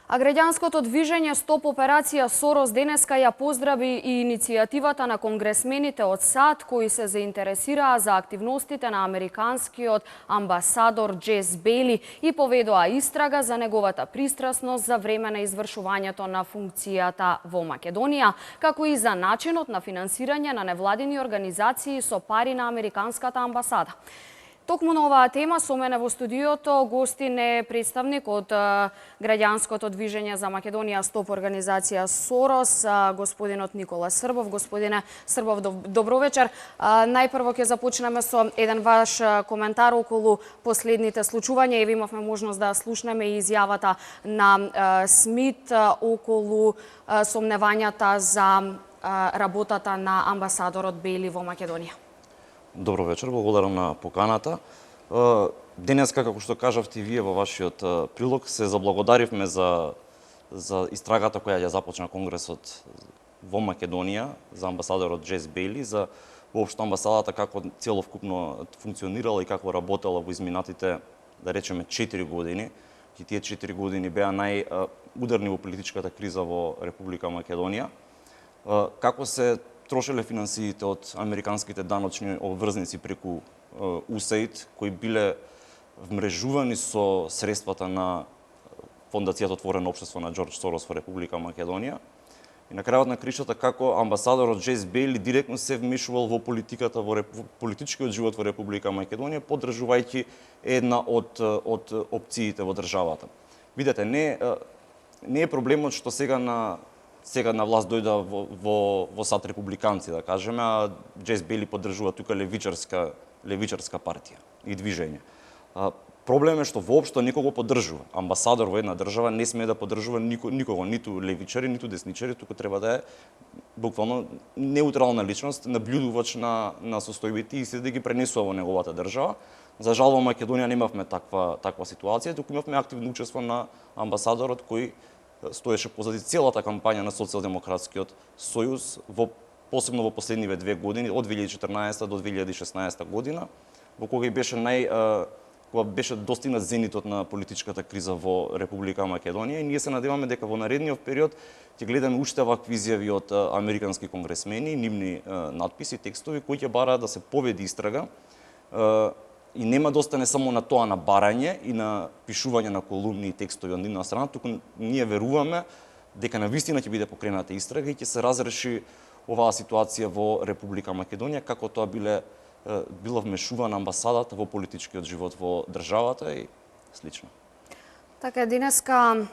А граѓанското движење Стоп операција Сорос денеска ја поздрави и иницијативата на конгресмените од САД кои се заинтересираа за активностите на американскиот амбасадор Джес Бейли и поведоа истрага за неговата пристрасност за време на извршувањето на функцијата во Македонија, како и за начинот на финансирање на невладини организации со пари на американската амбасада. Токму на оваа тема со мене во студиото гостин е представник од граѓанското движење за Македонија Стоп организација Сорос, господинот Никола Србов. Господине Србов, добро вечер. Најпрво ќе започнеме со еден ваш коментар околу последните случувања. Еве имавме можност да слушнеме и изјавата на Смит околу сомневањата за работата на амбасадорот Бейли во Македонија. Добро вечер, благодарам на поканата. Денеска, како што кажавте вие во вашиот прилог, се заблагодаривме за истрагата која ја започна Конгресот во Македонија, за амбасадорот Джес Бейли, за воопшто амбасадата како целовкупно функционирала и како работела во изминатите, да речеме, 4 години. И тие 4 години беа најударни во политичката криза во Република Македонија. Како се трошеле финансиите од американските даночни обврзници преку USAID, кои биле вмрежувани со средствата на Фондацијата Отворено општество на Џорџ Сорос во Република Македонија. И на крајот на кришата како амбасадорот Джес Бейли директно се вмешувал во политиката, во политичкиот живот во Република Македонија, поддржувајќи една од опциите во државата. Видете, не е проблемот што сега на власт дојда во САД републиканци, да кажеме, а Джес Бейли поддржува тука левичарска партија и движење. Проблем е што воопшто никого поддржува. Амбасадор во една држава не смее да поддржува никого, ниту левичари, ниту десничари, туку треба да е буквално неутрална личност, наблюдувач на состојбите и се да ги пренесува во неговата држава. За жал во Македонија немавме таква ситуација, туку имавме активно учество на амбасадорот кој стоеше позади целата кампања на Социјалдемократскиот сојуз, посебно во последниве 2 години, од 2014 до 2016 година, во кога беше достигнат зенитот на политичката криза во Република Македонија, и ние се надеваме дека во наредниот период ќе гледаме уште вакви изјави од американски конгресмени, нивни натписи, текстови кои ќе бараат да се поведи истрага и нема да остане само на тоа на барање и на пишување на колумни и текстови од нивна страна, туку ние веруваме дека навистина ќе биде покрената истрага и ќе се разреши оваа ситуација во Република Македонија, како тоа била вмешувана амбасадата во политичкиот живот во државата и слично. Така, денеска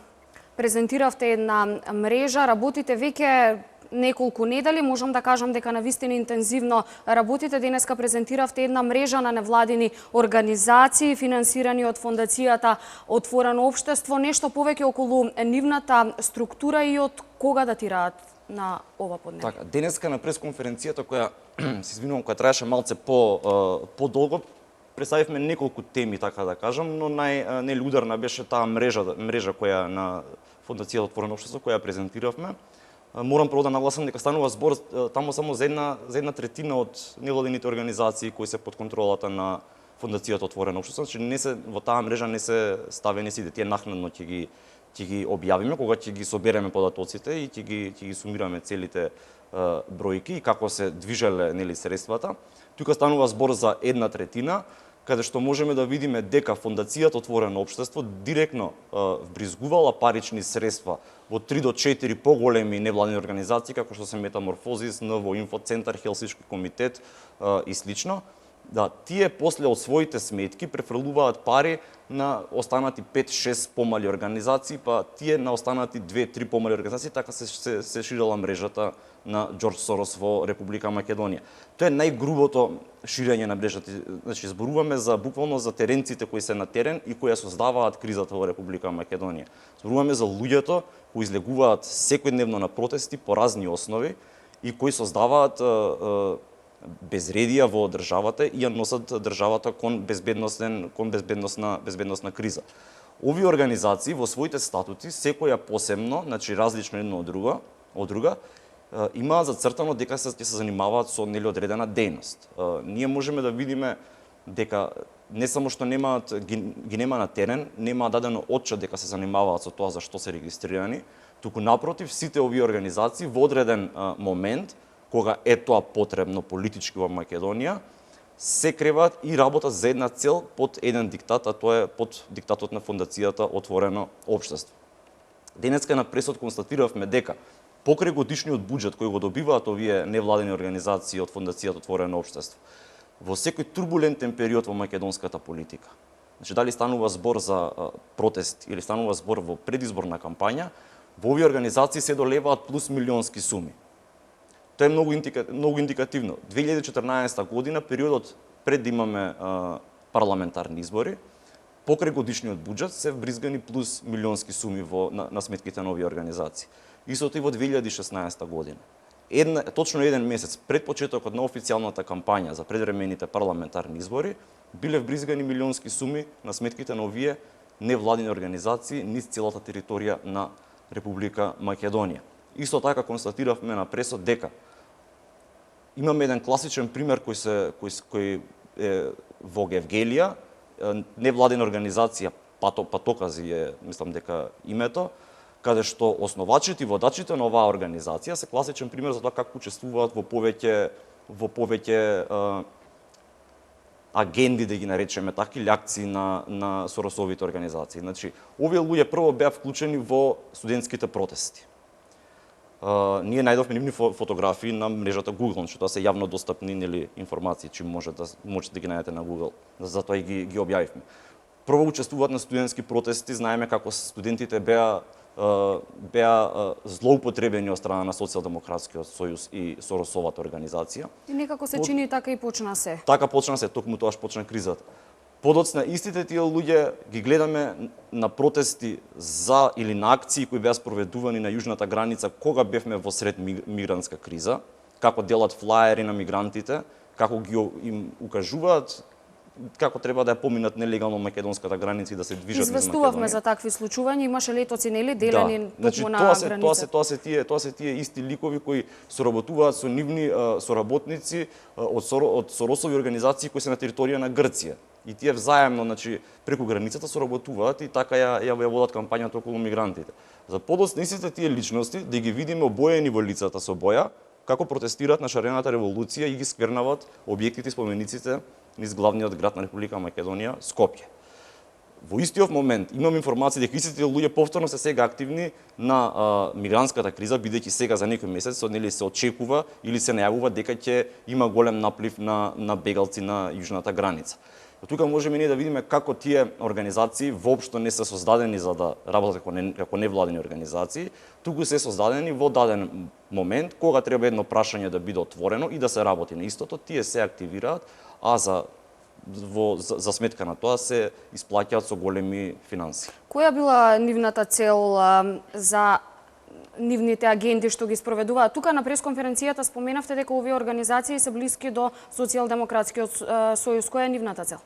презентиравте една мрежа, работите веќе неколку недели, можам да кажам дека навистина интензивно работите. Денеска презентиравте една мрежа на невладини организации, финансирани од Фондацијата Отворено општество. Нешто повеќе околу нивната структура и од кога датираат на ова подневие? Така, денеска на пресконференцијата која, се извинувам, која траеше малце по-долго, представивме неколку теми, така да кажам, но најударна беше таа мрежа која на Фондацијата Отворено општество која презентиравме. Морам прво да нагласам дека станува збор таму само за една третина од невладините организации кои се под контролата на Фондацијата Отворено општество, значи во таа мрежа не се ставени сите, тие накнадно ќе ги објавиме кога ќе ги собереме податоците и ќе ги сумираме целите бројки и како се движеле средствата. Тука станува збор за една третина, каде што можеме да видиме дека Фондацијата Отворено општество директно вбризгувала парични средства во 3 до 4 поголеми невладини организации, како што се Метаморфозис, НВО Инфоцентар, Хелсиншки комитет и слично. Да, тие после од своите сметки префрлуваат пари на останати 5-6 помали организации, па тие на останати 2-3 помали организации, така се ширила мрежата на Џорџ Сорос во Република Македонија. Тоа е најгрубото ширење на мрежата. Значи, зборуваме буквално за теренците кои се на терен и кои создаваат кризата во Република Македонија. Зборуваме за луѓето кои излегуваат секојдневно на протести по разни основи и кои создаваат безредија во државата и ја носат државата кон безбедносна криза. Овие организации во своите статути, секоја посебно, значи различно едно од друга, имаат зацртано дека ќе се занимаваат со одредена дејност. Ние можеме да видиме дека не само што немаат ги нема на терен, нема дадено отчет дека се занимаваат со тоа за што се регистрирани, туку напротив сите овие организации во одреден момент кога е тоа потребно политички во Македонија, се креваат и работат за една цел под еден диктат, а тоа е под диктатот на фондацијата Отворено општество. Денеска на пресот констатиравме дека покрај годишниот буџет кој го добиваат овие невладени организации од фондацијата Отворено општество, во секој турбулентен период во македонската политика, значи дали станува збор за протест или станува збор во предизборна кампања, во овие организации се долеваат плюс милионски суми. Тоа е многу индикативно. 2014 година, периодот пред да имаме парламентарни избори, покрај годишниот буџет се вбризгани плюс милионски суми на сметките на овие организации. Истото и во 2016 година. Точно еден месец пред почетокот на официјалната кампања за предвремените парламентарни избори, биле вбризгани милионски суми на сметките на овие невладини организации низ целата територија на Република Македонија. Исто така констатиравме на пресот дека имаме еден класичен пример кој е во Гевгелија, невладина организација Патокази е, мислам дека името, каде што основачите и водачите на оваа организација се класичен пример за тоа како учествуваат во повеќе агенди, да ги наречеме така, или акции на Соросовите организации. Значи, овие луѓе прво беа вклучени во студентските протести. Ние најдовме нивни фотографии на мрежата Google, што тоа се јавно достапни информации, чим можете да ги најдете на Google. Затоа и ги објавивме. Прво учествуваат на студентски протести, знаеме како студентите беа злоупотребени од страна на Социјалдемократскиот сојуз и Соросовата организација. И некако се чини така и почна се. Така почна се, токму тоа почна кризата. Подоцна истите тие луѓе ги гледаме на протести за или на акции кои беа спроведувани на јужната граница кога бевме во сред мигрантска криза, како делат флаери на мигрантите, како ги им укажуваат како треба да ја поминат нелегално македонската граница и да се движат низ Македонија. Известувавме за такви случувања, имаше летоци нели делени токму на граница. Тоа се тие исти ликови кои соработуваат со нивни соработници од Соросови организации кои се на територија на Грција. И тие взаемно, значи, преку границата соработуваат и така ја водат кампањата околу мигрантите. За подоцна истите тие личности да ги видиме обоени во лицата со боја, како протестираат на шарената револуција и ги сквернават објектите и спомениците низ главниот град на Република Македонија, Скопје. Во истиот момент имам информации дека истите луѓе повторно се сега активни на мигрантската криза, бидејќи сега за некој месец нели се очекува или се најавува дека ќе има голем наплив на бегалци на јужната граница. Тука можеме ние да видиме како тие организации воопшто не се создадени за да работат како невладени организации, туку се создадени во даден момент кога треба едно прашање да биде отворено и да се работи на истото, тие се активираат, а за сметка на тоа се исплаќаат со големи финанси. Која била нивната цел за нивните агенди што ги спроведуваат? Тука на пресконференцијата споменавте дека овие организации се блиски до Социјалдемократскиот сојуз. Која е нивната цел?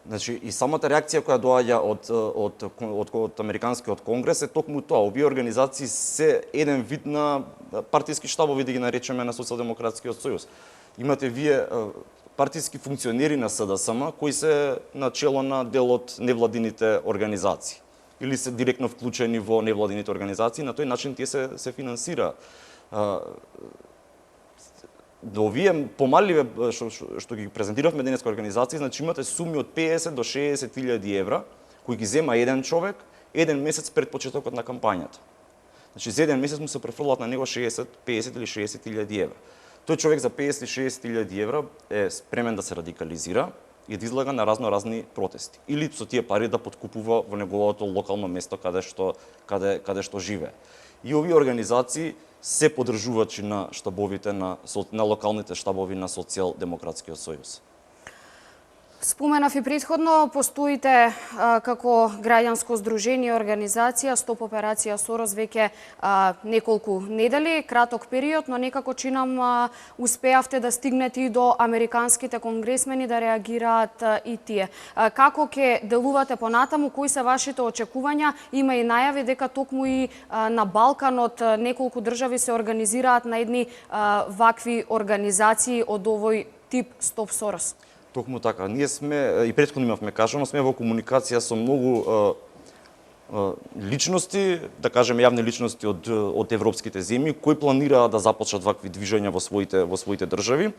Значи, и самата реакција која доаѓа од Американскиот конгрес е токму тоа. Овие организации се еден вид на партиски штабови, да ги наречеме, на Социјалдемократскиот сојуз. Имате вие партиски функционери на СДСМ кои се на чело на дел од невладините организации или се директно вклучени во невладините организации, на тој начин тие се финансира. Овие помаливе што ги презентиравме денеска организации, значи имате суми од 50 до 60.000 евра кои ги зема еден човек еден месец пред почетокот на кампањата. Значи за еден месец му се префрлат на него 50 или 60.000 евра. Тој човек за 50-60.000 евра е спремен да се радикализира и да излага на разни протести. Или со тие пари да подкупува во неговото локално место каде што живее. И овие организации се поддржувачи на штабовите на локалните штабови на Социјалдемократскиот сојуз. Споменав и претходно, постоите како граѓанско здружение, организација, Стоп операција Сорос веќе неколку недели, краток период, но некако чинам успеавте да стигнете и до американските конгресмени да реагираат и тие. Како ќе делувате понатаму, кои се вашите очекувања? Има и најави дека токму и на Балканот неколку држави се организираат на едни вакви организации од овој тип Стоп Сорос. Токму така. Ние сме, и претходно имавме кажано, сме во комуникација со многу личности, да кажеме јавни личности од европските земји, кои планираат да започнат вакви движења во своите држави.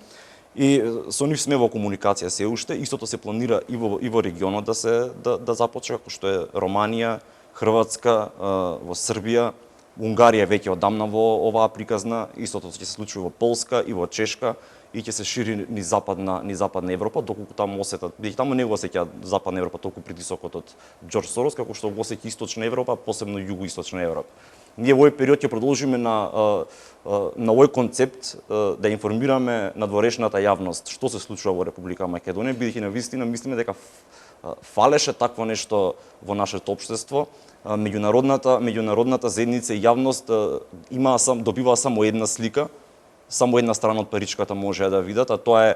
И со нив сме во комуникација се уште. Истото се планира и во регионот да започне, како што е Романија, Хрватска, во Србија, Унгарија веќе одамна во оваа приказна, истото ќе се случи во Полска и во Чешка и ќе се шири ни западна Европа, доколку таму осетат, бидејќи таму не го осеќа западна Европа толку притисокот од Џорџ Сорос, како што го осеќа источна Европа, посебно југоисточна Европа. Ние во овој период ќе продолжиме на овој концепт да информираме надворешната јавност што се случува во Република Македонија, бидејќи навистина мислиме дека фалеше такво нешто во нашето општество. Меѓународната заедница и јавност добива само една слика, само една страна од паричката може да видат, а тоа е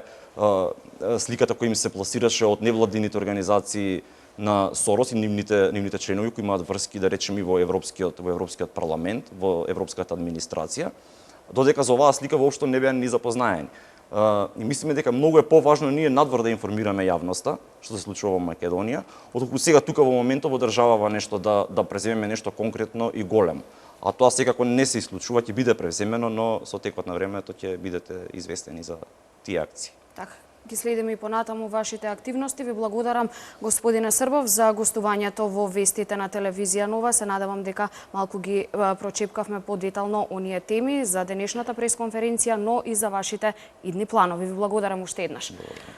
сликата која им се пласираше од невладините организации на Сорос и нивните членови кои имаат врски, да речеме, во Европскиот парламент, во Европската администрација, додека за оваа слика воопшто не беа ни запознаени. И мислиме дека многу е поважно ние надвор да информираме јавноста што се случува во Македонија, отколку сега тука во моментот во државава нешто да преземеме нешто конкретно и големо. А тоа секако не се исклучува, ќе биде преземено, но со текот на времето ќе бидете известени за тие акции. Така, ги следиме и понатаму вашите активности. Ви благодарам, господине Србов, за гостувањето во вестите на телевизија Нова. Се надевам дека малку ги прочепкавме подетално оние теми за денешната пресконференција, но и за вашите идни планови. Ви благодарам уште еднаш.